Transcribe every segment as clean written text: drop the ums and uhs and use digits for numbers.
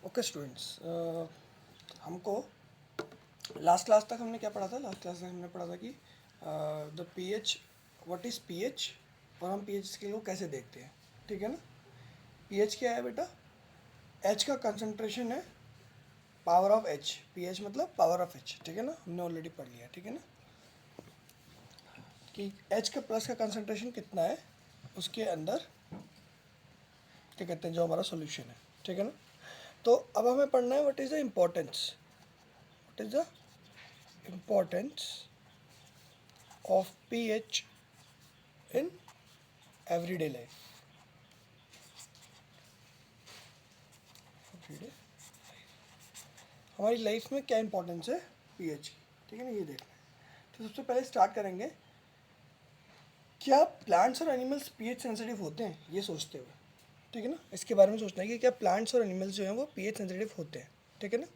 Okay students, हमको last class तक हमने क्या पढ़ा था? लास्ट क्लास में हमने पढ़ा था कि the pH, what is pH, और हम पीएच स्केल को कैसे देखते हैं। ठीक है ना? पीएच क्या है बेटा? एच का कंसंट्रेशन है पावर ऑफ एच। पीएच मतलब पावर ऑफ एच। ठीक है ना? हमने ऑलरेडी पढ़ लिया। ठीक है ना? कि एच का प्लस का कंसंट्रेशन कितना है उसके अंदर, क्या कहते हैं, जो हमारा सॉल्यूशन है। ठीक है ना? तो अब हमें पढ़ना है what is the importance, what is the importance of pH in everyday life. everyday हमारी लाइफ में क्या इंपॉर्टेंस है पीएच की। ठीक है ना? ये देखना है। तो सबसे पहले स्टार्ट करेंगे, क्या प्लांट्स और एनिमल्स पीएच सेंसिटिव होते हैं, ये सोचते हुए। ठीक है ना? इसके बारे में सोचना है कि क्या प्लांट्स और एनिमल्स जो हैं वो पीएच सेंसिटिव होते हैं। ठीक है ना?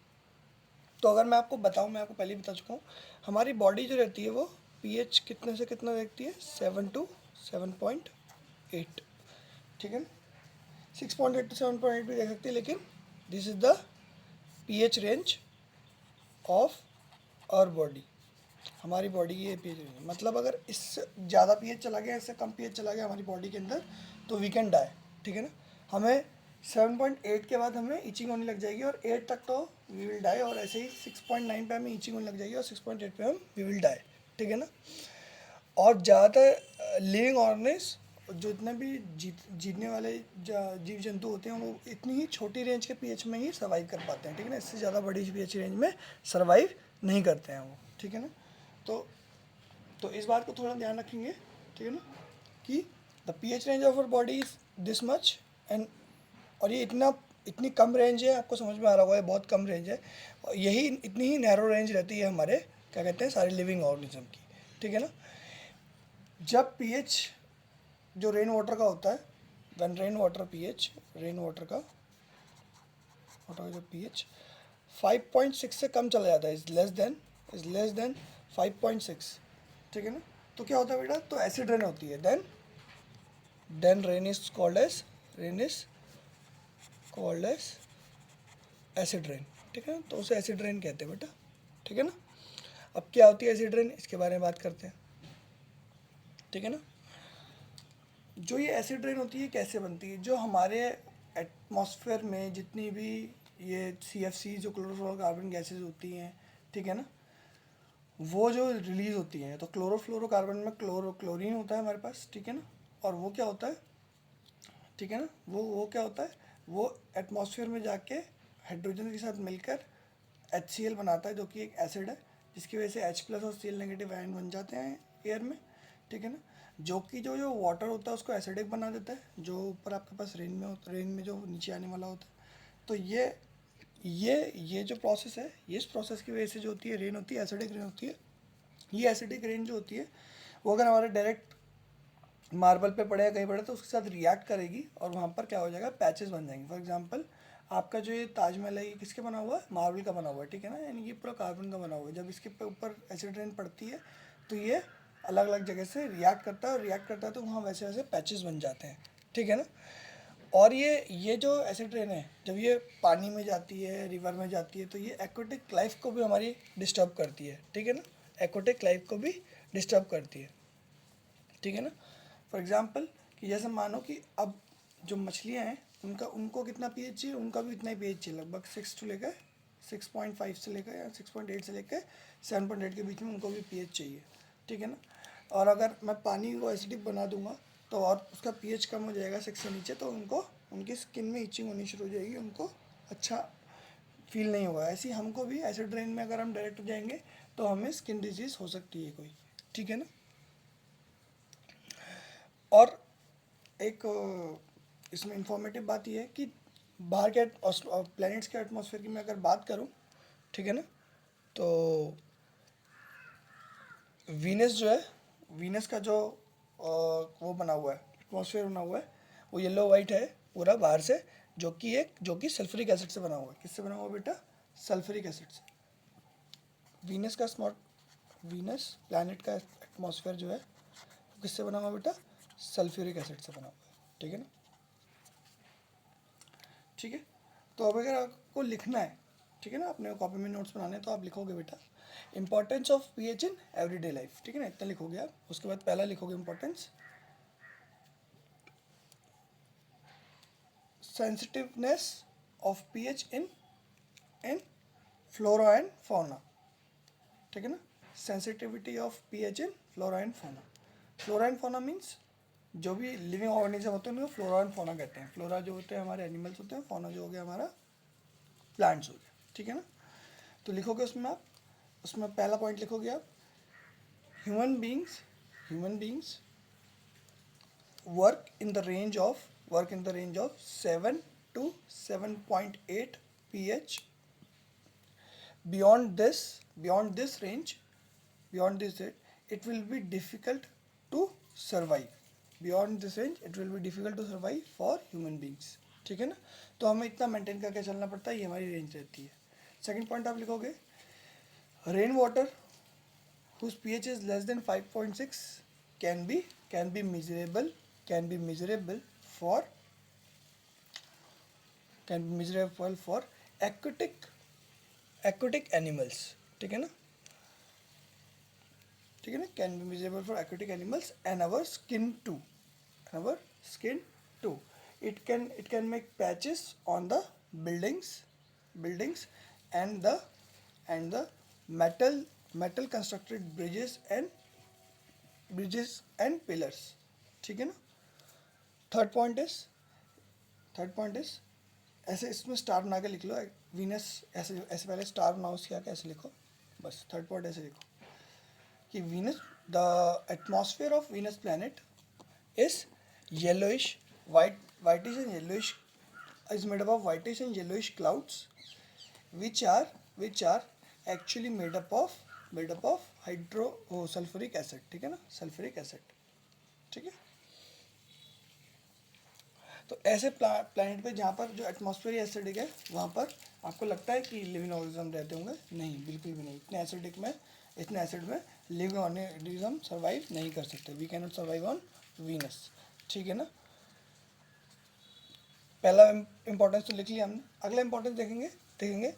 तो अगर मैं आपको बताऊं, मैं आपको पहले ही बता चुका हूँ, हमारी बॉडी जो रहती है वो पीएच कितने से कितना देखती है? 7 to 7.8। ठीक है ना? 6.8 to 7.8 भी देख सकती है, लेकिन this is the pH range of our body. हमारी बॉडी की ये पीएच रेंज, मतलब अगर इससे ज़्यादा पीएच चला गया, इससे कम पीएच चला गया हमारी बॉडी के अंदर, तो वी कैन डाई। ठीक है ना? हमें 7.8 के बाद हमें ईचिंग होने लग जाएगी, और 8 तक तो वी विल डाई, और ऐसे ही 6.9 पे हमें ईचिंग होने लग जाएगी, और 6.8 पे हम वी विल डाई। ठीक है ना? और ज़्यादातर लिविंग ऑर्गेनिज्म, जो इतने भी जीतने वाले जीव जंतु होते हैं, वो इतनी ही छोटी रेंज के पीएच में ही सर्वाइव कर पाते हैं। ठीक है ना? इससे ज़्यादा बड़ी पीएच रेंज में सर्वाइव नहीं करते हैं वो। ठीक है ना? तो इस बात को थोड़ा ध्यान रखेंगे। ठीक है ना? कि the pH range of our body is this much, and और ये इतनी कम रेंज है, आपको समझ में आ रहा होगा, ये बहुत कम रेंज है। और यही इतनी ही नैरो रेंज रहती है हमारे, क्या कहते हैं, सारे लिविंग ऑर्गेनिज्म की। ठीक है ना? जब पीएच जो रेन वाटर का होता है, one rain water pH, rain water का जो पीएच 5.6 से कम चला जाता है, इज लेस देन 5.6। ठीक है ना? तो क्या होता है बेटा? तो एसिड रेन होती है। Then rain is called as acid rain. ठीक है ना? तो उसे एसिड रेन कहते हैं बेटा। ठीक है ना? अब क्या होती है एसिड रेन, इसके बारे में बात करते हैं। ठीक है ना? जो ये एसिड रेन होती है कैसे बनती है? जो हमारे एटमॉस्फेयर में जितनी भी ये CFC, जो क्लोरोफ्लोरोकार्बन गैसेज होती हैं, ठीक है ना, वो जो रिलीज होती हैं, तो क्लोरोफ्लोरोकार्बन में क्लोरीन होता है हमारे पास। ठीक है ना? और वो क्या होता है? ठीक है ना? वो क्या होता है? वो एटमॉस्फेयर में जाके हाइड्रोजन के साथ मिलकर HCl बनाता है, जो कि एक एसिड है, जिसकी वजह से H+ और Cl नेगेटिव आयन बन जाते हैं एयर में। ठीक है ना? जो कि जो वाटर होता है उसको एसिडिक बना देता है, जो ऊपर आपके पास रेन में जो नीचे आने वाला होता है। तो ये जो प्रोसेस है, ये इस प्रोसेस की वजह से जो होती है रेन होती है, एसिडिक रेन होती है। ये एसिडिक रेन जो होती है, वो अगर हमारे डायरेक्ट मार्बल पे पड़े या कहीं पड़े तो उसके साथ रिएक्ट करेगी, और वहाँ पर क्या हो जाएगा? पैचेस बन जाएंगे। फॉर एग्जांपल, आपका जो ये ताजमहल है, ये किसके बना हुआ है? मार्बल का बना हुआ है। ठीक है ना? यानी ये पूरा कार्बन का बना हुआ है। जब इसके ऊपर एसिड रेन पड़ती है तो ये अलग अलग जगह से रिएक्ट करता है, और रिएक्ट करता है तो वहाँ वैसे वैसे पैचेस बन जाते हैं। ठीक है ना? और ये जो एसिड रेन है, जब ये पानी में जाती है, रिवर में जाती है, तो ये एक्वेटिक लाइफ को भी हमारी डिस्टर्ब करती है। ठीक है ना? एक्वेटिक लाइफ को भी डिस्टर्ब करती है। ठीक है ना? फॉर एग्जाम्पल, कि जैसे मानो कि अब जो मछलियाँ हैं, उनको कितना पीएच चाहिए? उनका भी इतना ही पीएच चाहिए, लगभग 6.5 से लेकर या 6.8 से लेकर 7.8 के बीच में उनको भी पीएच चाहिए। ठीक है ना? और अगर मैं पानी को एसिडिक बना दूंगा तो और उसका पीएच कम हो जाएगा 6 से नीचे, तो उनकी स्किन में इचिंग होनी शुरू हो जाएगी, उनको अच्छा फील नहीं होगा। ऐसे ही हमको भी एसिड रेन में अगर हम डायरेक्ट जाएंगे तो हमें स्किन डिजीज़ हो सकती है कोई। ठीक है ना? और एक इसमें इंफॉर्मेटिव बात यह है कि बाहर के प्लैनेट्स के एटमॉस्फेयर की मैं अगर बात करूं, ठीक है ना, तो वीनस जो है, वीनस का जो वो बना हुआ है, एटमॉस्फेयर बना हुआ है, वो येलो वाइट है पूरा बाहर से, जो कि सल्फ्यूरिक एसिड से बना हुआ है। किससे बना हुआ बेटा? सल्फ्यूरिक एसिड से। वीनस प्लैनेट का एटमॉस्फेयर जो है वो किससे बना हुआ बेटा? सल्फ्यूरिक एसिड से बना हुआ है। ठीक है ना? ठीक है? तो अब अगर आपको लिखना है, ठीक है ना, अपने कॉपी में नोट्स बनाने हैं, तो आप लिखोगे बेटा importance of pH in everyday life, ठीक है ना, इतना लिखोगे आप। उसके बाद पहला लिखोगे importance, sensitiveness of pH in flora and fauna, ठीक है ना, sensitivity of pH in flora and fauna. Flora and fauna means जो भी लिविंग ऑर्गेनिज्म होते हैं उनको फ्लोरा एंड फौना कहते हैं। फ्लोरा जो होते हैं हमारे एनिमल्स होते हैं, फौना जो हो गया हमारा प्लांट्स हो गया, ठीक है ना। तो लिखोगे उसमें आप, उसमें पहला पॉइंट लिखोगे आप, human beings work in the range of 7 to 7.8 pH. Beyond this range, it will be difficult to survive. Beyond this range it will be difficult to survive for human beings, ठीक है ना। तो हमें इतना maintain करके चलना पड़ता है, ये हमारी रेंज रहती है। सेकंड पॉइंट आप लिखोगे, rain water whose pH is less than 5.6 can be miserable for aquatic animals, ठीक है ना, ठीक है ना, can be miserable for aquatic animals and our skin too, it can make patches on the buildings and the metal constructed bridges and pillars, ठीक है ना। Third point is ऐसे इसमें स्टार बना के लिख लो, वीनस ऐसे पहले स्टार बनाओ, उसके आगे ऐसे लिखो, बस थर्ड पॉइंट ऐसे लिखो कि Venus, the atmosphere of Venus planet is yellowish whitish and yellowish, is made up of whitish and yellowish clouds which are actually made up of sulfuric acid, ठीक है ना, सल्फ्यूरिक एसिड, ठीक है। तो ऐसे प्लैनेट पे जहाँ पर जो एटमॉस्फेयर एसिडिक है, वहाँ पर आपको लगता है कि लिविंग ऑर्गेनिज्म रहते होंगे? नहीं, बिल्कुल भी नहीं। इतने एसिड में लिविंग ऑर्गेनिज्म सर्वाइव नहीं कर सकते। We can not survive on Venus, ठीक है ना। पहला इंपॉर्टेंस तो लिख लिया हमने। अगला इंपॉर्टेंस देखेंगे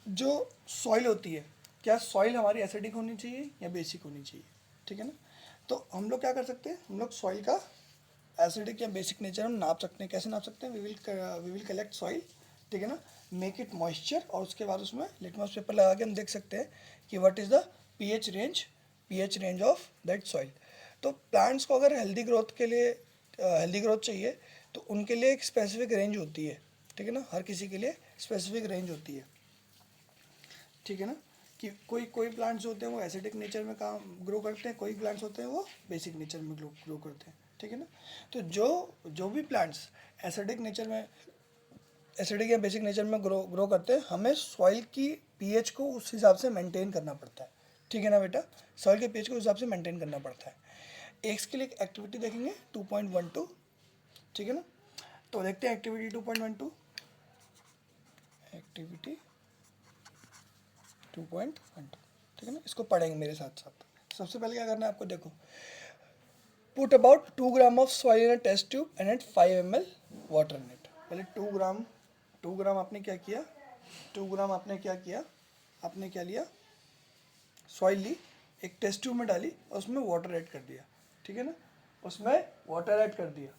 जो सॉइल होती है, क्या सॉइल हमारी एसिडिक होनी चाहिए या बेसिक होनी चाहिए, ठीक है ना। तो हम लोग क्या कर सकते हैं, हम लोग सॉइल का एसिडिक या बेसिक नेचर हम नाप सकते हैं। कैसे नाप सकते हैं? वी विल कलेक्ट सॉइल, ठीक है ना, मेक इट मॉइस्चर, और उसके बाद उसमें लिटमस पेपर लगा के हम देख सकते हैं कि what is the pH range of that soil. तो प्लांट्स को अगर हेल्दी ग्रोथ चाहिए तो उनके लिए एक स्पेसिफिक रेंज होती है, ठीक है ना, हर किसी के लिए स्पेसिफिक रेंज होती है, ठीक है ना, कि कोई प्लांट्स होते हैं वो एसिडिक नेचर में काम ग्रो करते हैं, कोई प्लांट्स होते हैं वो बेसिक नेचर में ग्रो करते हैं, ठीक है ना। तो जो भी प्लांट्स एसिडिक या बेसिक नेचर में ग्रो करते हैं, हमें सॉइल की पीएच को उस हिसाब से मेंटेन करना पड़ता है, ठीक है ना बेटा, सॉइल के पीएच को उस हिसाब से मेंटेन करना पड़ता है। इसके लिए एक्टिविटी देखेंगे 2.12, ठीक है ना। तो देखते हैं एक्टिविटी 2.12, ठीक है ना, इसको पढ़ेंगे मेरे साथ साथ। सबसे पहले क्या करना है आपको, देखो, put about 2 gram of soil in a test tube and add 5 ml water in it. पहले 2 ग्राम आपने क्या किया, आपने क्या लिया, सॉइल ली, एक टेस्ट ट्यूब में डाली और उसमें वाटर ऐड कर दिया, ठीक है ना, उसमें वाटर ऐड कर दिया,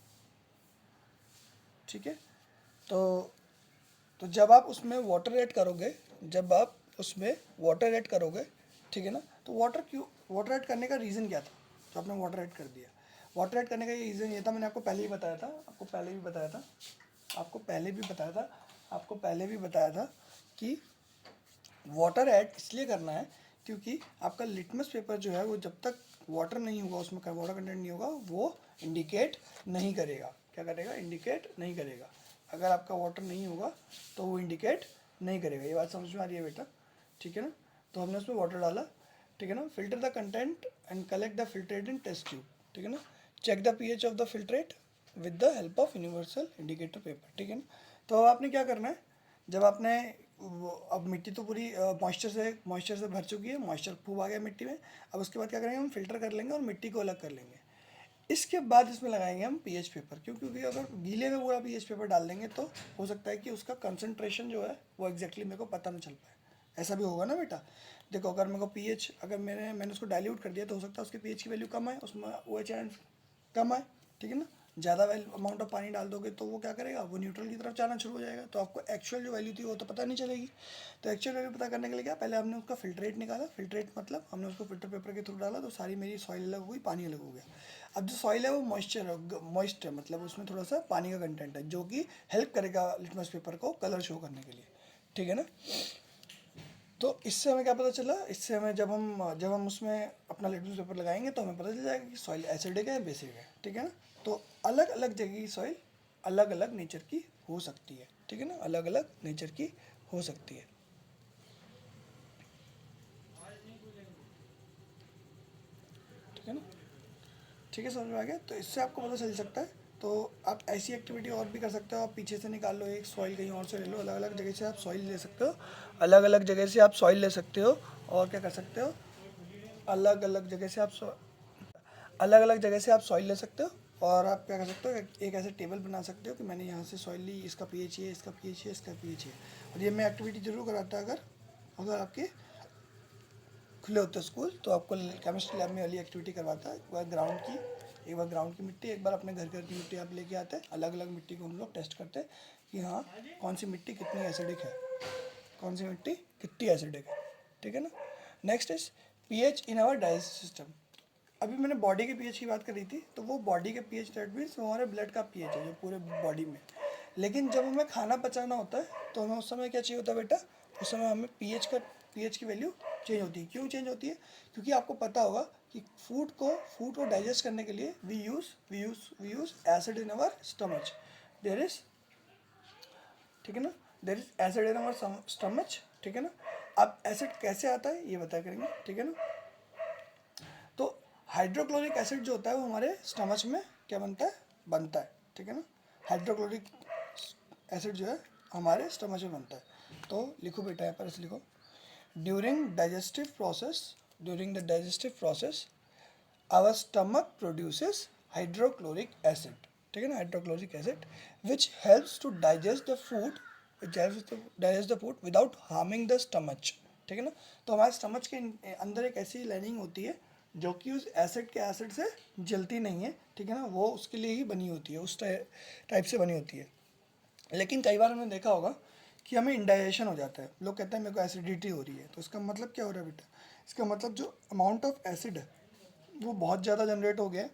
ठीक है। तो जब आप उसमें वाटर ऐड करोगे, ठीक है ना, तो वाटर ऐड करने का रीज़न क्या था, तो आपने वाटर ऐड कर दिया। वाटर ऐड करने का ये रीज़न ये था, मैंने आपको पहले भी बताया था कि वाटर ऐड इसलिए करना है क्योंकि आपका लिटमस पेपर जो है वो जब तक वाटर नहीं होगा, उसमें वाटर कंटेंट नहीं होगा, वो इंडिकेट नहीं करेगा। क्या करेगा? इंडिकेट नहीं करेगा। अगर आपका वाटर नहीं होगा तो वो इंडिकेट नहीं करेगा। ये बात समझ में आ रही है बेटा, ठीक है ना। तो हमने उसमें वाटर डाला, ठीक है ना। Filter the content and collect the filtrate in test tube, ठीक है ना। Check the pH of the filtrate with the help of universal indicator paper, ठीक है ना। तो अब आपने क्या करना है, जब आपने अब मिट्टी तो पूरी मॉइस्चर से भर चुकी है, मॉइस्चर खूब आ गया मिट्टी में। अब उसके बाद क्या करेंगे, हम फिल्टर कर लेंगे और मिट्टी को अलग कर लेंगे। इसके बाद इसमें लगाएंगे हम पीएच पेपर, क्यों? क्योंकि अगर गीले में पूरा पीएच पेपर डाल देंगे तो हो सकता है कि उसका कंसंट्रेशन जो है वो एग्जैक्टली मेरे को पता नहीं चल पाए। ऐसा भी होगा ना बेटा। देखो अगर मेरे को पीएच, अगर मैंने उसको डाइल्यूट कर दिया तो हो सकता है उसके पीएच की वैल्यू कम आए, उसमें OH आयन कम आए, ठीक है ना। ज़्यादा अमाउंट ऑफ पानी डाल दोगे तो वो क्या करेगा, वो न्यूट्रल की तरफ जाना शुरू हो जाएगा, तो आपको एक्चुअल जो वैल्यू थी वो तो पता नहीं चलेगी। तो एक्चुअल वैल्यू पता करने के लिए क्या, पहले हमने उसका फिल्ट्रेट निकाला। फिल्ट्रेट मतलब हमने उसको फिल्टर पेपर के थ्रू डाला तो सारी मेरी सॉइल अलग हो गई, पानी अलग हो गया। अब जो सॉइल है वो मॉइस्ट है, मतलब उसमें थोड़ा सा पानी का कंटेंट है, जो कि हेल्प करेगा लिटमस पेपर को कलर शो करने के लिए, ठीक है ना। तो इससे हमें क्या पता चला, इससे हमें जब हम उसमें अपना लिटमस पेपर लगाएंगे तो हमें पता चल जाएगा कि सॉइल एसिडिक है या बेसिक है, ठीक है ना। तो अलग अलग जगह की सॉइल अलग अलग नेचर की हो सकती है, ठीक है ना, अलग अलग नेचर की हो सकती है, ठीक है ना। ठीक है, समझ में आ गया। तो इससे आपको पता चल सकता है। तो आप ऐसी एक्टिविटी और भी कर सकते हो, आप पीछे से निकाल लो एक सॉइल, कहीं और से ले लो, अलग अलग जगह से आप सॉइल ले सकते हो, अलग अलग जगह से आप सॉइल ले सकते हो। और क्या कर सकते हो, अलग अलग जगह से आप अलग अलग जगह से आप सॉइल ले सकते हो। और आप क्या कर सकते हो, एक ऐसे टेबल बना सकते हो कि मैंने यहाँ से सॉइल ली, इसका पीएच ये, इसका पीएच ये, इसका पीएच ये। और ये मैं एक्टिविटी जरूर कराता अगर अगर आपके खुले होते स्कूल, तो आपको केमिस्ट्री लैब में वाली एक्टिविटी करवाता है। एक बार ग्राउंड की मिट्टी, एक बार अपने घर की मिट्टी आप लेके आते हैं, अलग अलग मिट्टी को हम लोग टेस्ट करते हैं कि हाँ कौन सी मिट्टी कितनी एसिडिक है, कौन सी मिट्टी कितनी एसिडिक है, ठीक है ना। Next is pH in our digestive system. अभी मैंने बॉडी के पीएच की बात करी थी, तो वो बॉडी के पीएच दैट मीन्स वो हमारे ब्लड का पीएच है जो पूरे बॉडी में। लेकिन जब हमें खाना पचाना होता है तो हमें उस समय क्या चाहिए होता है बेटा, उस समय हमें पीएच की वैल्यू चेंज होती है। क्यों चेंज होती है, क्योंकि आपको पता होगा कि फूड को डाइजेस्ट करने के लिए we use acid in our stomach. There is, ठीक है ना, there is acid in our stomach, ठीक है ना। अब एसिड कैसे आता है ये बता करेंगे, ठीक है ना। तो हाइड्रोक्लोरिक एसिड जो होता है वो हमारे स्टमच में क्या बनता है, ठीक है ना। हाइड्रोक्लोरिक एसिड जो है हमारे स्टमच में बनता है। तो लिखो बेटा यहाँ पर ऐसे लिखो, during the digestive process our stomach produces hydrochloric acid, ठीक है ना, hydrochloric acid which helps to digest the food without harming the stomach, ठीक है ना। तो हमारे स्टमच के अंदर एक ऐसी लाइनिंग होती है जो कि उस एसिड से जलती नहीं है, ठीक है ना, वो उसके लिए ही बनी होती है, उस टाइप से बनी होती है। लेकिन कई बार हमने देखा होगा कि हमें इंडाइजेशन हो जाता है, लोग कहते हैं मेरे को एसिडिटी हो रही है। तो इसका मतलब क्या हो रहा है बेटा, इसका मतलब जो अमाउंट ऑफ एसिड है वो बहुत ज़्यादा जनरेट हो गया है,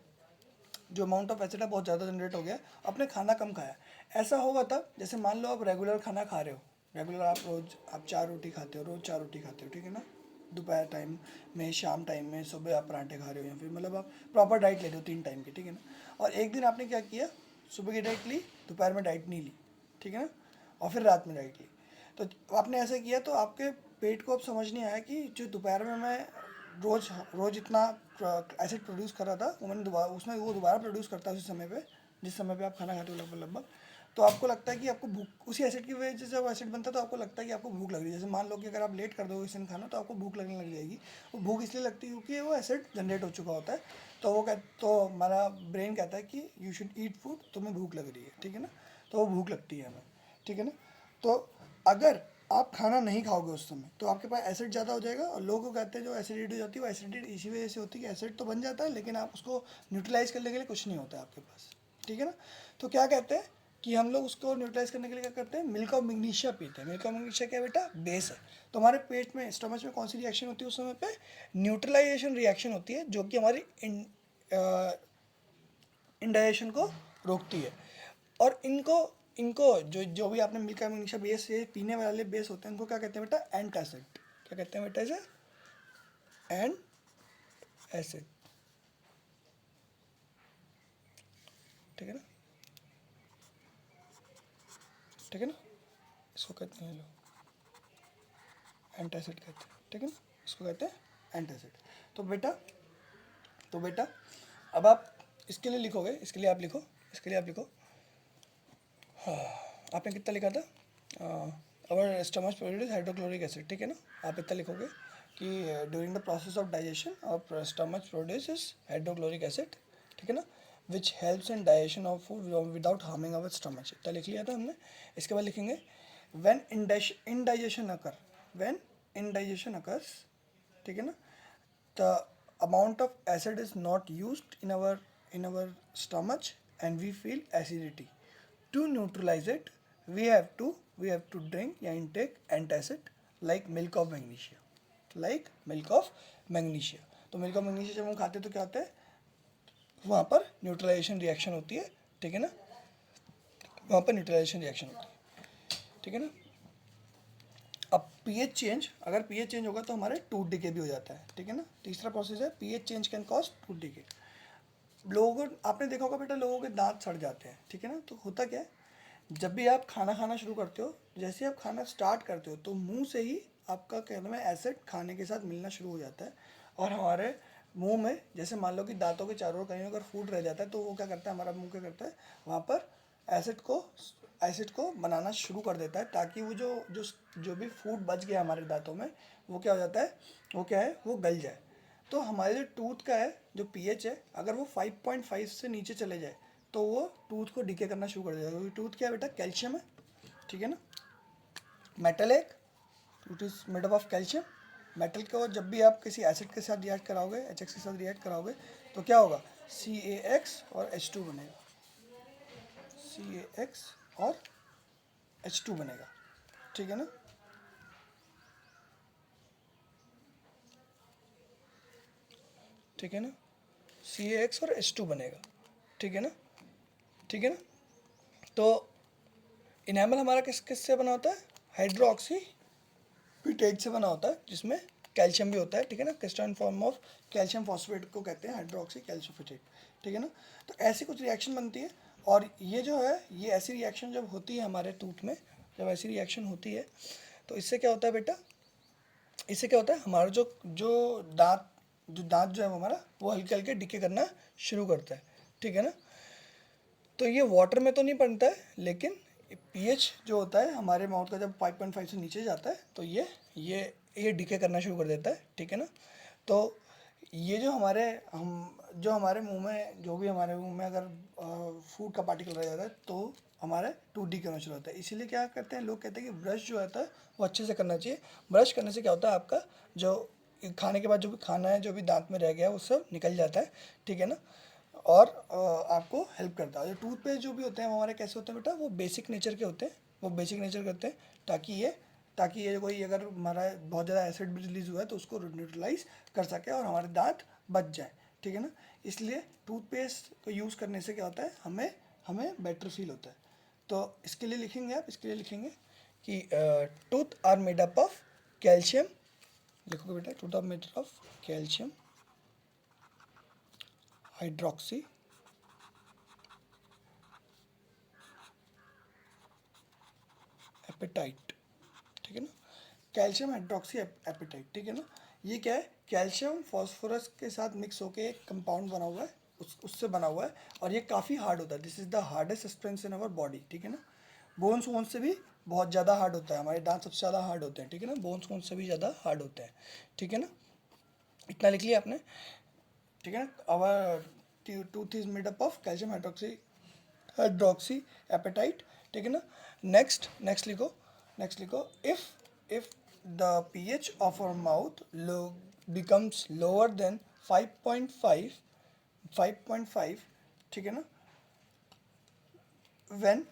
जो अमाउंट ऑफ एसिड है बहुत ज़्यादा जनरेट हो गया है, आपने खाना कम खाया। ऐसा होगा तब, जैसे मान लो आप रेगुलर खाना खा रहे हो, रेगुलर आप 4 रोटी खाते हो, रोज़ 4 रोटी खाते हो, ठीक है ना। दोपहर टाइम में, शाम टाइम में, सुबह आप पराठे खा रहे हो, या फिर मतलब आप प्रॉपर डाइट ले रहे हो 3 टाइम की, ठीक है ना। और एक दिन आपने क्या किया, सुबह की डाइट ली, दोपहर में डाइट नहीं ली, ठीक है ना, और फिर रात में डाइट ली। तो आपने ऐसे किया तो आपके पेट को अब समझ नहीं आया कि जो दोपहर में मैं रोज़ रोज़ इतना एसिड प्रोड्यूस कर रहा था, वो मैंने दोबारा प्रोड्यूस करता है उसी समय पे, जिस समय पे आप खाना खाते हो लगभग लगभग। तो आपको लगता है कि आपको भूख, उसी एसिड की वजह से जब एसिड बनता है तो आपको लगता है कि आपको भूख लग रही है। जैसे मान लो कि अगर आप लेट कर दोगे इस दिन खाना तो आपको भूख लगने लग जाएगी। वो भूख इसलिए लगती है क्योंकि वो एसिड जनरेट हो चुका होता है। तो हमारा ब्रेन कहता है कि यू शुड ईट फूड, तुम्हें भूख लग रही है, ठीक है ना। तो वो भूख लगती है हमें, ठीक है ना। तो अगर आप खाना नहीं खाओगे उस समय तो आपके पास एसिड ज़्यादा हो जाएगा। और लोगों को कहते हैं जो एसिडिटी हो जाती है वो एसिडिटी इसी वजह से होती है कि एसिड तो बन जाता है लेकिन आप उसको न्यूट्रलाइज करने के लिए कुछ नहीं होता है आपके पास, ठीक है ना। तो क्या कहते हैं कि हम लोग उसको न्यूट्रलाइज करने के लिए क्या करते हैं, मिल्क ऑफ मैग्नीशिया पीते हैं। मिल्क ऑफ मैग्नीशिया क्या बेटा, बेस है। तो हमारे पेट में, स्टमच में कौन सी रिएक्शन होती है उस समय पे, न्यूट्रलाइजेशन रिएक्शन होती है, जो कि हमारी इंडाइजेशन को रोकती है। और इनको इनको जो जो भी आपने मिल्क ऑफ मैग्नीशिया बेस, ये पीने वाले बेस होते हैं, इनको क्या कहते हैं बेटा, एंटासिड। क्या कहते हैं बेटा इसे, एंड एसिड, ठीक है ना, ठीक है ना। इसको कहते हैं लोग एंटासिड कहते हैं, ठीक है ना, इसको कहते हैं एंटासिड। तो बेटा तो बेटा अब आप इसके लिए लिखोगे, इसके लिए आप लिखो, इसके लिए आप लिखो, आपने कितना लिखा था, अवर स्टमच प्रोड्यूस हाइड्रोक्लोरिक एसिड, ठीक है ना। आप इतना लिखोगे कि during the process of digestion और स्टमच प्रोड्यूस हाइड्रोक्लोरिक एसिड, ठीक है ना। Which helps in digestion of food without harming our stomach. इतना लिख लिया था हमने। इसके बाद लिखेंगे when indigestion occur, when indigestion occurs, ठीक है ना, the amount of acid is not used in our stomach and we feel acidity. To neutralize it, we have to drink या intake antacid like milk of magnesia, like milk of magnesia। तो milk of magnesia जब हम खाते हैं तो क्या होता है, वहाँ पर न्यूट्रलाइजेशन रिएक्शन होती है, ठीक है ना, वहाँ पर न्यूट्रलाइजेशन रिएक्शन होती है, ठीक है ना। अब पीएच चेंज, अगर पीएच चेंज होगा तो हमारे टूथ डिके भी हो जाता है, ठीक है ना। तीसरा प्रोसेस है pH change can cause tooth decay. लोगों को आपने देखा होगा बेटा, लोगों के दांत सड़ जाते हैं, ठीक है ना। तो होता क्या है, जब भी आप खाना खाना शुरू करते हो, जैसे आप खाना स्टार्ट करते हो तो मुंह से ही आपका कहने में एसिड खाने के साथ मिलना शुरू हो जाता है। और हमारे मुंह में जैसे मान लो कि दांतों के चारों ओर कहीं अगर फूड रह जाता है तो वो क्या करता है, हमारा मुंह क्या करता है, वहाँ पर एसिड को बनाना शुरू कर देता है, ताकि वो जो भी फूड बच गया हमारे दांतों में वो क्या हो जाता है, वो क्या है, वो गल जाए। तो हमारे जो टूथ का है जो पीएच है, अगर वो 5.5 से नीचे चले जाए तो वो टूथ को डिके करना शुरू कर देगा, क्योंकि टूथ क्या है बेटा, कैल्शियम है, ठीक है ना, मेटल है, tooth is made up of calcium. Metal को जब भी आप किसी एसिड के साथ रिएक्ट कराओगे, HX के साथ रिएक्ट कराओगे तो क्या होगा, CaX और H2 बनेगा, CaX और H2 बनेगा, ठीक है ना। ठीक है ना, CaX और H2 बनेगा, ठीक है ना, ठीक है ना। तो इनेमल हमारा किस से बना होता है, हाइड्रोक्सी पीटेट से बना होता है, जिसमें कैल्शियम भी होता है, ठीक है ना। Crystalline form of calcium phosphate को कहते हैं हाइड्रोक्सी कैल्शियम, ठीक है ना। तो ऐसी कुछ रिएक्शन बनती है, और ये जो है, ये ऐसी रिएक्शन जब होती है हमारे टूथ में, जब ऐसी रिएक्शन होती है तो इससे क्या होता है बेटा, इससे क्या होता है, हमारा जो दांत जो है हमारा, वो हल्के हल्के डिके करना शुरू करता है, ठीक है ना। तो ये वाटर में तो नहीं बनता है, लेकिन पीएच जो होता है हमारे माउथ का जब 5.5 से नीचे जाता है तो ये डिके करना शुरू कर देता है, ठीक है ना। तो ये जो हमारे मुंह में, जो भी हमारे मुंह में अगर फूड का पार्टिकल रह जाता है तो हमारा टूथ डिके होना शुरू होता है। इसीलिए क्या करते हैं लोग, कहते हैं कि ब्रश जो होता है वो अच्छे से करना चाहिए। ब्रश करने से क्या होता है, आपका जो खाने के बाद जो भी खाना है, जो भी दांत में रह गया है, वो सब निकल जाता है, ठीक है ना। और आपको हेल्प करता है। जो टूथपेस्ट जो भी होते हैं वो हमारे कैसे होते हैं बेटा, वो बेसिक नेचर के होते हैं, वो बेसिक नेचर के होते हैं, ताकि ये कोई अगर हमारा बहुत ज़्यादा एसिड भी रिलीज हुआ है तो उसको न्यूट्रलाइज कर सके और हमारे दांत बच जाए, ठीक है ना। इसलिए टूथपेस्ट को यूज़ करने से क्या होता है, हमें बेटर फील होता है। तो इसके लिए लिखेंगे आप, इसके लिए लिखेंगे कि tooth are made up of calcium, लिखोगे बेटा, tooth are made of calcium hydroxy apatite, ठीक है ना, कैल्शियम हाइड्रोक्सी एपेटाइट, ठीक है ना। ये क्या है, कैल्शियम फॉस्फोरस के साथ मिक्स होके एक कंपाउंड बना हुआ है, उससे बना हुआ है, और ये काफ़ी हार्ड होता है। This is the hardest substance in our body, ठीक है ना। बोन्स वोन्स से भी बहुत ज़्यादा हार्ड होता है, हमारे दांत सबसे ज़्यादा हार्ड होते हैं, ठीक है ना, बोन्स वोन्स से भी ज़्यादा हार्ड होते हैं, ठीक है ना। इतना लिख लिया आपने, ठीक है ना। Our tooth is made up of calcium hydroxy apatite, ठीक है ना। नेक्स्ट लिखो, if the pH of our mouth becomes lower than 5.5, ठीक है ना, when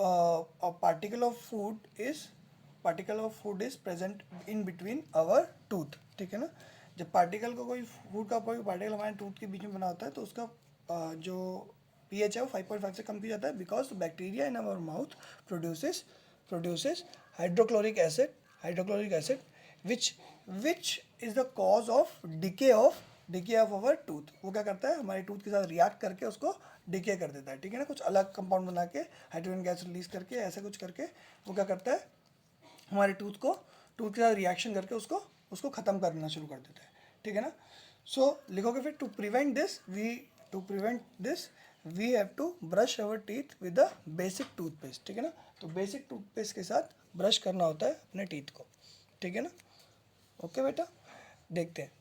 a particle of food is present in between our tooth, ठीक है ना। जब पार्टिकल को कोई फूड का कोई पार्टिकल हमारे टूथ के बीच में बना होता है तो उसका जो pH है वो 5.5 से कम की जाता है, because bacteria in our mouth produces hydrochloric acid which is the cause of decay of our tooth. वो क्या करता है, हमारे टूथ के साथ रिएक्ट करके उसको डिके कर देता है, ठीक है ना। कुछ अलग कंपाउंड बना के, हाइड्रोजन गैस रिलीज करके, ऐसा कुछ करके वो क्या करता है, हमारे टूथ के साथ रिएक्शन करके उसको ख़त्म करना शुरू कर देता है, ठीक है ना। सो लिखोगे फिर, to prevent this we have to brush our teeth with the basic toothpaste, ठीक है ना। तो बेसिक टूथपेस्ट के साथ ब्रश करना होता है अपने टीथ को, ठीक है ना। ओके बेटा, देखते हैं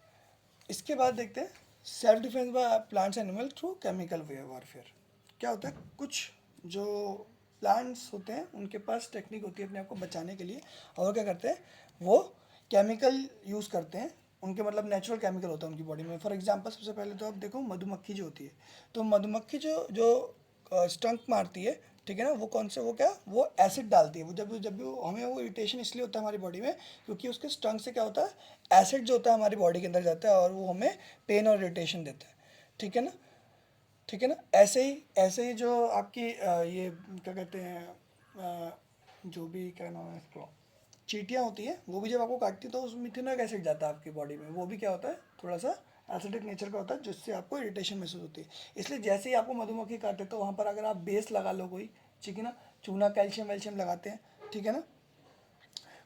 इसके बाद, देखते हैं self defence by plants animal through chemical warfare. क्या होता है, कुछ जो प्लांट्स होते हैं उनके पास टेक्निक होती है अपने आप को बचाने के लिए, और वो क्या करते हैं, वो केमिकल यूज़ करते हैं। उनके मतलब नेचुरल केमिकल होता है उनकी बॉडी में। फॉर एग्जांपल सबसे पहले तो आप देखो मधुमक्खी जो होती है, तो मधुमक्खी जो जो स्टंक मारती है, ठीक है ना, वो कौन से, वो क्या, वो एसिड डालती है। वो जब भी हमें वो इरिटेशन इसलिए होता है हमारी बॉडी में, क्योंकि उसके स्टंक से क्या होता है, एसिड जो होता है हमारी बॉडी के अंदर जाता है और वो हमें पेन और इरिटेशन देता है, ठीक है ना। ठीक है ना, ऐसे ही जो आपकी ये क्या कहते हैं, जो भी क्या नाम है इसको, चींटियाँ होती है, वो भी जब आपको काटती है तो उसमें मिथेनॉइक एसिड जाता है आपकी बॉडी में। वो भी क्या होता है, थोड़ा सा एसिडिक नेचर का होता है, जिससे आपको इरिटेशन महसूस होती है। इसलिए जैसे ही आपको मधुमक्खी काटे तो वहाँ पर अगर आप बेस लगा लो कोई, ठीक है ना, चूना कैल्शियम वैल्शियम लगाते हैं, ठीक है ना,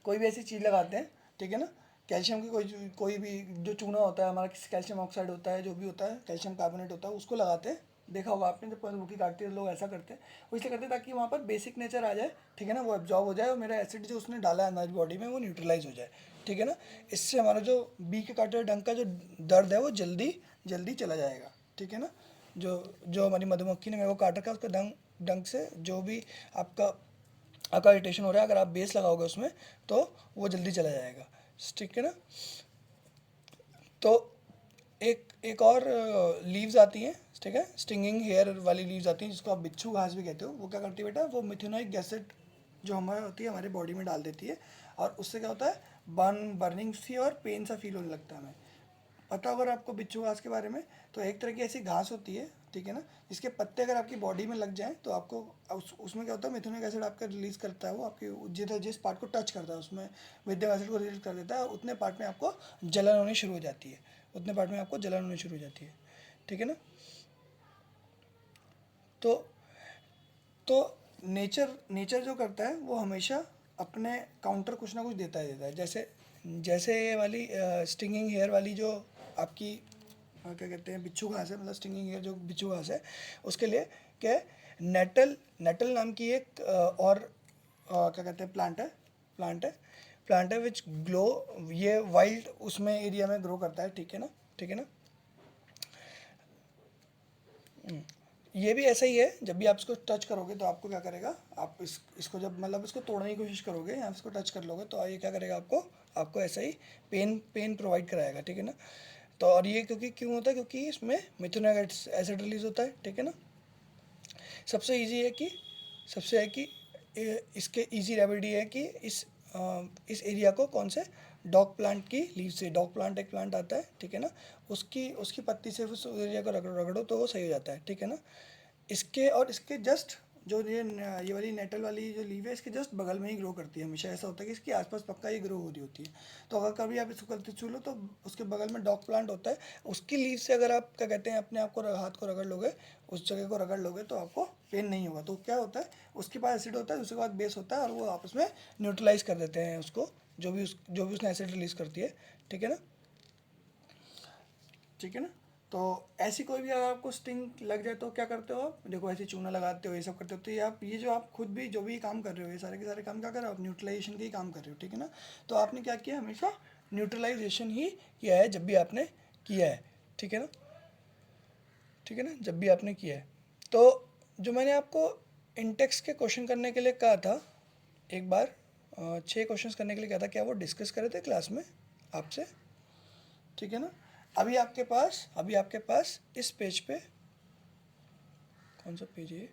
कोई भी ऐसी चीज़ लगाते हैं, ठीक है ना, कैल्शियम की कोई भी जो चूना होता है हमारा, कैल्शियम ऑक्साइड होता है, जो भी होता है, कैल्शियम कार्बोनेट होता है, उसको लगाते हैं। देखा होगा आपने, जब मधुमक्खी काटती है लोग ऐसा करते हैं, वो इसलिए करते हैं ताकि वहाँ पर बेसिक नेचर आ जाए, ठीक है ना, वो एब्जॉर्ब हो जाए और मेरा एसिड जो उसने डाला है हमारी बॉडी में वो न्यूट्रलाइज हो जाए, ठीक है ना। इससे हमारा जो बी के काटे हुए डंक का जो दर्द है वो जल्दी जल्दी चला जाएगा, ठीक है ना। जो जो हमारी मधुमक्खी ने मेरे को काट रखा है उसका डंक से जो भी आपका इरिटेशन हो रहा है, अगर आप बेस लगाओगे उसमें तो वो जल्दी चला जाएगा, ठीक है ना। तो एक एक और लीव्स आती हैं, ठीक है, स्टिंगिंग हेयर वाली लीव्स आती हैं, जिसको आप बिच्छू घास भी कहते हो। वो क्या करती है बेटा, वो मिथेनॉइक एसिड जो हमारे होती है हमारे बॉडी में डाल देती है, और उससे क्या होता है, बर्निंग सी और पेन सा फील होने लगता है हमें। पता होगा अगर आपको बिच्छू घास के बारे में, तो एक तरह की ऐसी घास होती है, ठीक है ना, जिसके पत्ते अगर आपकी बॉडी में लग जाएं तो आपको उसमें क्या होता है, मिथेनॉइक एसिड आपका रिलीज करता है। वो आपकी जिस पार्ट को टच करता है उसमें मिथेनॉइक एसिड को रिलीज कर देता है, और उतने पार्ट में आपको जलन होनी शुरू हो जाती है, उतने पार्ट में आपको जलन होनी शुरू हो जाती है, ठीक है ना। तो तो नेचर नेचर जो करता है वो हमेशा अपने काउंटर कुछ ना कुछ देता है। जैसे जैसे ये वाली स्टिंगिंग हेयर वाली जो आपकी क्या कहते हैं, बिच्छू घास है, मतलब स्टिंगिंग हेयर जो बिच्छू घास है, उसके लिए क्या है, नेटल नेटल नाम की एक और क्या कहते हैं, प्लांट है विच ग्लो, ये वाइल्ड उसमें एरिया में ग्रो करता है, ठीक है ना, ठीक है ना। ये भी ऐसा ही है, जब भी आप इसको टच करोगे तो आपको क्या करेगा, आप इसको जब मतलब इसको तोड़ने की कोशिश करोगे या इसको टच कर लोगे तो ये क्या करेगा, आपको ऐसा ही पेन प्रोवाइड कराएगा, ठीक है ना। तो और ये क्यों होता है, क्योंकि इसमें मिथेनॉइक एसिड रिलीज होता है, ठीक है ना। सबसे ईजी है कि सबसे है कि इसके ईजी रेमेडी है कि इस एरिया को कौन से डॉग प्लांट की लीव से, डॉग प्लांट एक प्लांट आता है, ठीक है ना, उसकी उसकी पत्ती से उस एरिया को रगड़ो तो वो सही हो जाता है, ठीक है ना। इसके जस्ट जो ये वाली नेटल वाली जो लीव है, इसके जस्ट बगल में ही ग्रो करती है। हमेशा ऐसा होता है कि इसके आसपास पक्का ही ग्रो हो रही होती है। तो अगर कभी आप इसको गलती छू लो तो उसके बगल में डॉग प्लांट होता है, उसकी लीव से अगर आप क्या कहते हैं अपने आप को हाथ को रगड़ लोगे, उस जगह को रगड़ लोगे तो आपको पेन नहीं होगा। तो क्या होता है, उसके पास एसिड होता है, उसके बाद बेस होता है, और वो आपस में न्यूट्रलाइज कर देते हैं उसको, जो भी उसने एसिड रिलीज करती है, ठीक है ना, ठीक है ना। तो ऐसी कोई भी अगर आपको स्टिंग लग जाए तो क्या करते हो आप, देखो ऐसे चूना लगाते हो, ये सब करते हो, तो ये जो आप खुद भी जो भी काम कर रहे हो, ये सारे के सारे काम क्या कर रहे हो आप, न्यूट्रलाइजेशन के ही काम कर रहे हो, ठीक है ना। तो आपने क्या किया, हमेशा न्यूट्रलाइजेशन ही किया है जब भी आपने किया है, ठीक है ना, ठीक है ना, जब भी आपने किया है। तो जो मैंने आपको इंटेक्स के क्वेश्चन करने के लिए कहा था, एक बार 6 क्वेश्चंस करने के लिए कहा था, क्या वो डिस्कस करे थे क्लास में आपसे, ठीक है ना। अभी आपके पास इस पेज पे, कौन सा पेज है ये,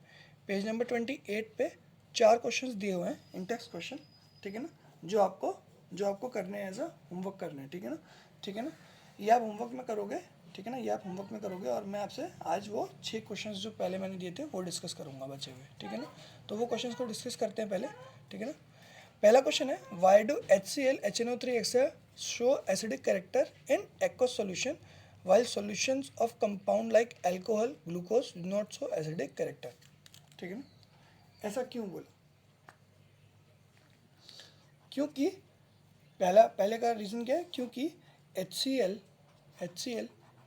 पेज नंबर 28 पे 4 क्वेश्चंस दिए हुए हैं, इंटेक्स क्वेश्चन, ठीक है ना, जो आपको करने हैं, एज अ होमवर्क करने हैं, ठीक है ना, ठीक है ना। ये आप होमवर्क में करोगे, ठीक है ना, ये आप होमवर्क में करोगे, और मैं आपसे आज वो 6 क्वेश्चंस जो पहले मैंने दिए थे वो डिस्कस करूँगा बचे हुए, ठीक है ना। तो वो क्वेश्चंस को डिस्कस करते हैं पहले, ठीक है ना। पहला क्वेश्चन है, why do HCl HNO3 etcetera show acidic character in aqueous solution while solutions of compound like alcohol glucose do not show acidic character, ठीक है ना। ऐसा क्यों बोला, क्योंकि पहले का रीज़न क्या है, क्योंकि HCl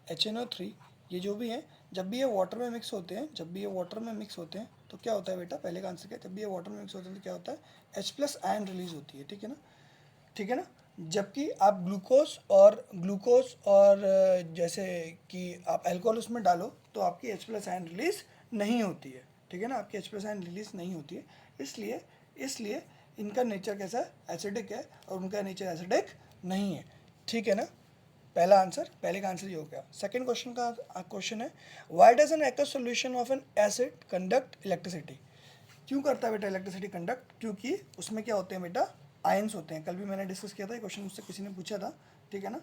HNO3 ये जो भी हैं, जब भी ये वाटर में मिक्स होते हैं तो क्या होता है बेटा, पहले का आंसर क्या है, जब भी ये वाटर में मिक्स होते हैं तो क्या होता है, H+ आयन रिलीज होती है, ठीक है ना, ठीक है ना। जबकि आप ग्लूकोज और जैसे कि आप अल्कोहल उसमें डालो तो आपकी H प्लस आयन रिलीज नहीं होती है, ठीक है ना, आपकी H प्लस आयन रिलीज नहीं होती है। इसलिए इनका नेचर कैसा है, एसिडिक है, और उनका नेचर एसिडिक नहीं है, ठीक है ना। पहले का आंसर ये हो गया। सेकंड क्वेश्चन का क्वेश्चन है, why does an aqueous solution of an acid conduct electricity. क्यों करता है बेटा इलेक्ट्रिसिटी कंडक्ट, क्योंकि उसमें क्या होते हैं बेटा, आयंस होते हैं। कल भी मैंने डिस्कस किया था, ये क्वेश्चन मुझसे किसी ने पूछा था, ठीक है ना,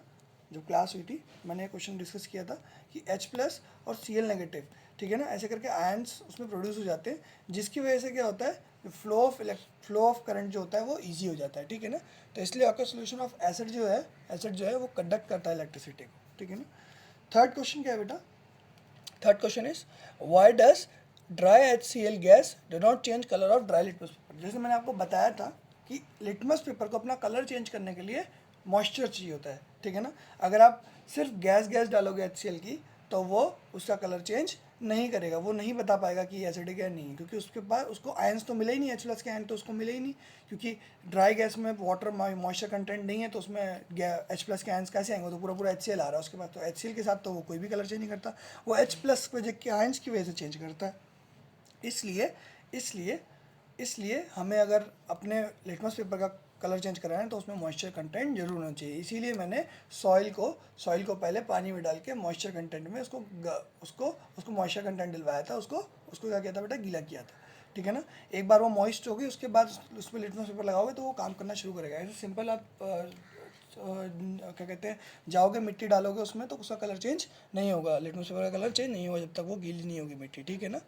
जब क्लास हुई थी मैंने क्वेश्चन डिस्कस किया था कि H प्लस और Cl नेगेटिव, ठीक है ना, ऐसे करके आयंस उसमें प्रोड्यूस हो जाते हैं, जिसकी वजह से क्या होता है, फ्लो ऑफ करंट जो होता है वो ईजी हो जाता है, ठीक है ना। तो इसलिए आपका सोल्यूशन ऑफ एसिड जो है वो कंडक्ट करता है इलेक्ट्रिसिटी को, ठीक है ना। थर्ड क्वेश्चन क्या है बेटा, third question is why does dry HCl gas do not change colour of dry litmus paper. जैसे मैंने आपको बताया था कि लिटमस पेपर को अपना कलर चेंज करने के लिए मॉइस्चर चाहिए होता है, ठीक है ना। अगर आप सिर्फ गैस डालोगे HCl की तो वो उसका कलर चेंज नहीं करेगा, वो नहीं बता पाएगा कि एसिडिक है नहीं, क्योंकि उसके पास उसको आयंस तो मिले ही नहीं, H प्लस के आयन तो उसको मिले ही नहीं, क्योंकि ड्राई गैस में वाटर मॉइस्चर कंटेंट नहीं है, तो उसमें H प्लस के आयंस कैसे आएंगे, तो पूरा HCl आ रहा है उसके पास, तो HCl के साथ तो वो कोई भी कलर चेंज नहीं करता, वो H प्लस के आयंस की वजह से चेंज करता है। इसलिए हमें अगर अपने लिटमस पेपर का कलर चेंज कराना है तो उसमें मॉइस्चर कंटेंट जरूर होना चाहिए। इसीलिए मैंने सॉइल को पहले पानी में डाल के मॉइस्चर कंटेंट में उसको मॉइस्चर कंटेंट दिलवाया था, उसको क्या किया था बेटा, गीला किया था, ठीक है ना। एक बार वो मॉइस्ट होगी उसके बाद उस पर लिटमस पेपर लगाओगे तो वो काम करना शुरू करेगा। ऐसे सिंपल आप क्या कहते हैं, जाओगे मिट्टी डालोगे उसमें तो उसका कलर चेंज नहीं होगा, लिटमस पेपर का कलर चेंज नहीं होगा जब तक वो गीली नहीं होगी मिट्टी, ठीक है ना।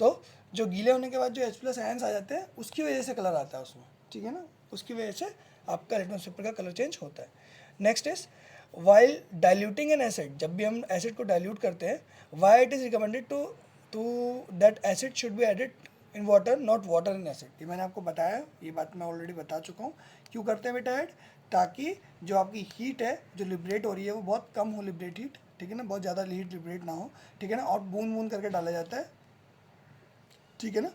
तो जो गीले होने के बाद जो H प्लस आयंस आ जाते हैं उसकी वजह से कलर आता है उसमें, ठीक है ना, उसकी वजह से आपका लिटमस पेपर का कलर चेंज होता है। Next is while diluting an acid, जब भी हम एसिड को डाइल्यूट करते हैं, why it is recommended to that acid should be added in water not water in acid. ये मैंने आपको बताया, ये बात मैं ऑलरेडी बता चुका हूँ। क्यों करते हैं बेटा ऐड, ताकि जो आपकी हीट है जो लिबरेट हो रही है वो बहुत कम हो, लिबरेट हीट, ठीक है ना, बहुत ज़्यादा हीट लिबरेट ना हो, ठीक है ना, और बूंद बूंद करके डाला जाता है, ठीक है ना,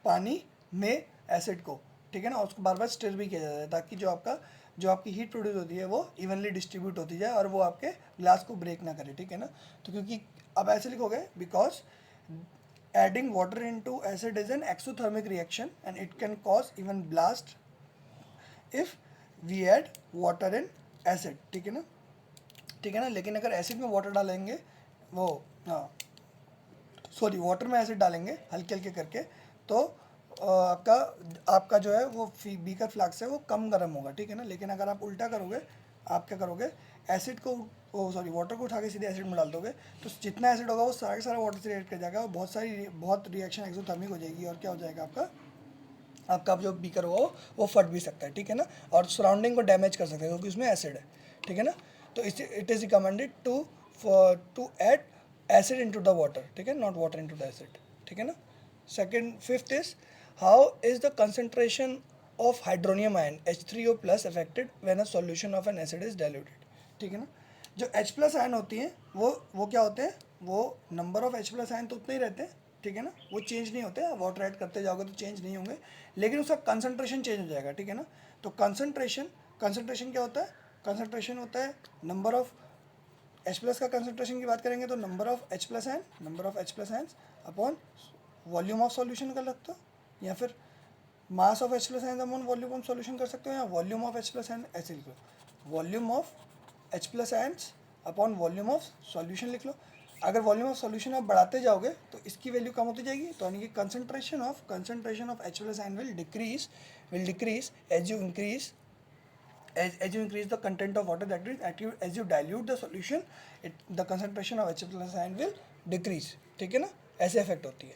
पानी में एसिड को, ठीक है ना, और उसको बार बार स्टिर भी किया जाता है ताकि जो आपकी हीट प्रोड्यूस होती है वो इवनली डिस्ट्रीब्यूट होती जाए और वो आपके ग्लास को ब्रेक ना करे, ठीक है ना। तो क्योंकि अब ऐसे लिखोगे, because adding water into acid is an exothermic reaction and it can cause even blast if we add water in acid, ठीक है ना, लेकिन अगर एसिड में वाटर डालेंगे वाटर में एसिड डालेंगे हल्के हल्के करके तो आपका जो है वो बीकर फ्लास्क है वो कम गर्म होगा, ठीक है ना। लेकिन अगर आप उल्टा करोगे, आप क्या करोगे, वाटर को उठा के सीधे एसिड में डाल दोगे तो जितना एसिड होगा वो सारा का सारा वाटर से रिएक्ट कर जाएगा और बहुत रिएक्शन एक्सोथर्मिक हो जाएगी और क्या हो जाएगा, आपका जो बीकर होगा वो फट भी सकता है, ठीक है ना, और सराउंडिंग को डैमेज कर सकता है क्योंकि उसमें एसिड है, ठीक है ना। तो it is recommended to add acid into the water, ठीक है, not water into the acid, ठीक है ना। Fifth is how is the concentration of hydronium ion H3O plus affected when a solution of an acid is diluted, ठीक है ना। जो H plus ion होती हैं वो क्या होते हैं, वो number of H plus ion तो उतने ही रहते हैं, ठीक है ना, वो चेंज नहीं होते, वाटर ऐड करते जाओगे तो चेंज नहीं होंगे, लेकिन उसका कंसंट्रेशन चेंज हो जाएगा, ठीक है ना। तो कंसंट्रेशन क्या होता है, कंसंट्रेशन होता है नंबर ऑफ H प्लस का कंसंट्रेशन की बात करेंगे तो number of H plus ion upon volume of solution कर सकते हो, या फिर mass of H plus ion upon volume of solution कर सकते हो, या volume of H plus ion ऐसे लिख लो, volume of H plus ions upon volume of solution लिख लो। अगर वॉल्यूम ऑफ सॉल्यूशन आप बढ़ाते जाओगे तो इसकी वैल्यू कम होती जाएगी, तो यानी कि concentration of H plus ion will decrease as you increase the content of water, that is as you dilute the solution, the concentration of H plus ion will decrease, ठीक है ना, ऐसे इफेक्ट होती है।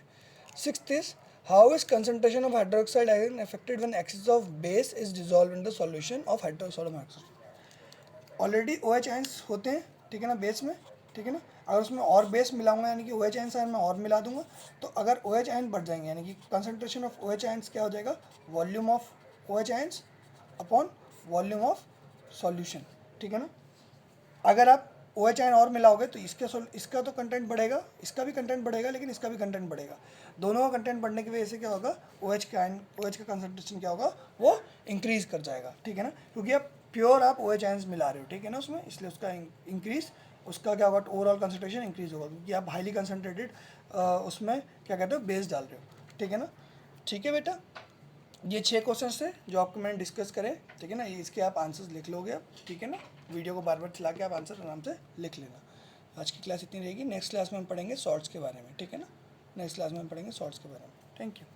Sixth is how is concentration of hydroxide ion affected when excess of base is dissolve in the solution of sodium hydroxide. Already OH ions होते हैं, ठीक है ना, बेस में, ठीक है ना, अगर उसमें और बेस मिलाऊंगा यानी कि OH आयंस मैं और मिला दूंगा तो अगर OH आयन बढ़ जाएंगे यानी कि कंसंट्रेशन ऑफ OH आयंस क्या हो जाएगा, volume of OH ions upon volume of solution, ठीक है ना। अगर आप OH आयन और मिलाओगे तो इसका तो कंटेंट बढ़ेगा, इसका भी कंटेंट बढ़ेगा, लेकिन इसका भी कंटेंट बढ़ेगा, दोनों का कंटेंट बढ़ने की वजह से क्या होगा, OH का कंसंट्रेशन क्या होगा, वो इंक्रीज कर जाएगा, ठीक है ना, क्योंकि अब प्योर आप ओ एच आयंस मिला रहे हो, ठीक है ना उसमें, इसलिए उसका इंक्रीज, उसका क्या होगा, ओवरऑल कंसंट्रेशन इंक्रीज होगा, क्योंकि आप हाईली कंसनट्रेटेड उसमें क्या कहते हो बेस डाल रहे हो, ठीक है ना। ठीक है बेटा, ये 6 क्वेश्चंस थे जो आपको मैंने डिस्कस करे, ठीक है ना, ये इसके आप आंसर्स लिख लोगे आप, ठीक है ना, वीडियो को बार बार चला के आप आंसर आराम से लिख लेना। आज की क्लास इतनी रहेगी, नेक्स्ट क्लास में हम पढ़ेंगे शॉर्ट्स के बारे में, ठीक है ना, नेक्स्ट क्लास में हम पढ़ेंगे शॉर्ट्स के बारे में। Thank you.